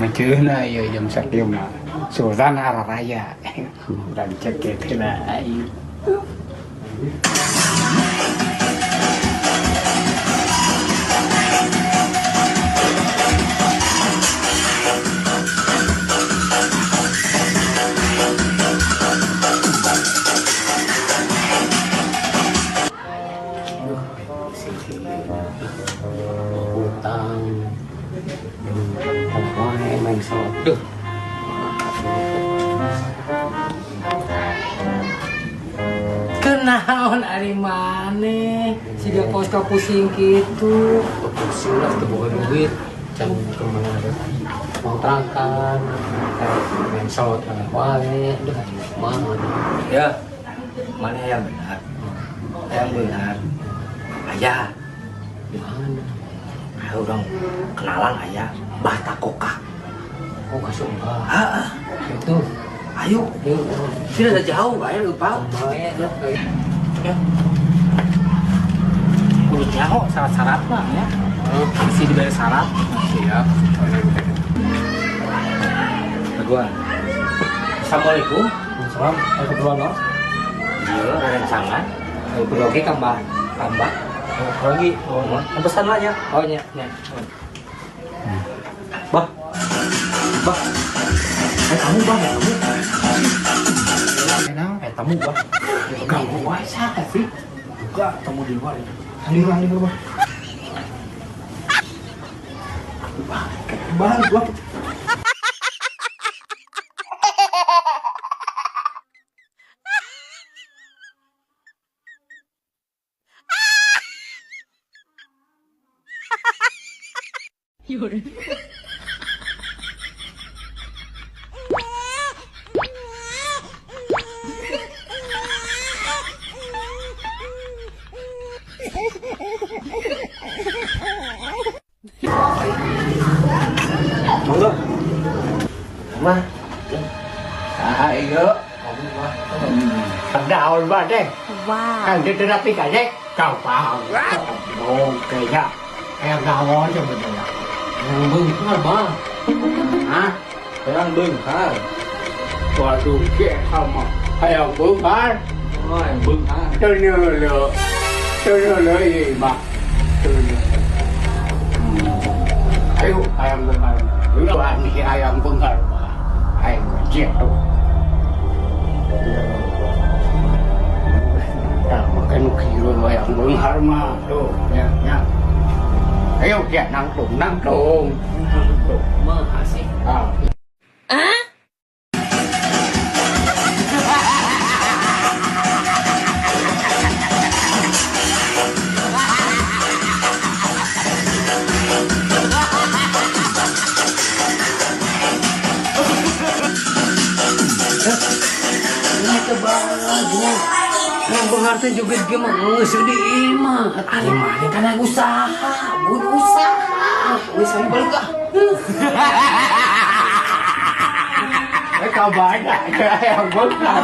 Ngeceuhna ieu jam sakieu mah Sultan Hararaya dan cek kitu lah ieu. Utang pokoknya main slot duh kenaon ari maneh siga kos pusing gitu pusing lah tuh bukan duit jam kemana ada mau terangkan main slot wae duh mana Ya, mana yang benar? Yang benar. Ayah, di mana ayo dong kenalan ayah. Bata Koka. kok kasih enggak Ah, itu ayo. yuk Tidak ada jauh, ayah lupa. baik dah Ya. Kudu nyaho syarat-syarat mah ya. Mesti dibayar syarat. Siap. Baguan. Assalamualaikum. salam aku keluar no Iya, rencangan. Aku lagi tambah. lagi Pesan lah ya. oh nya Bah. Kamu bah, kamu. Kenal? Tamu bah. Kamu wae siapa sih? Juga tamu di luar. Di rumah. Bah, gua. monggo mah Ayo. Daun ba deh. Wow. Kan dia terapi kayaknya kau paham. Oke ya. Kayak gawon sebetulnya. yang benghar bang Hah? yang benghar Waduh, kayak sama. Kayak bukan. oh yang benghar Ternelo ini, Mbak. Ayo, ayam bengar. Dulu si ayam bengar, Pak. Ayo, kecil tuh. Ya, makan kilo ayam bengar mah. Tuh, ya. Ayo, dia nangtung. mah asik Ah. yang benghar teh juga gimana nggak sedih mah Ari mana kan aku usaha, bunuh usaha. Wis ayo balik ah. Kau banyak ayam bengar.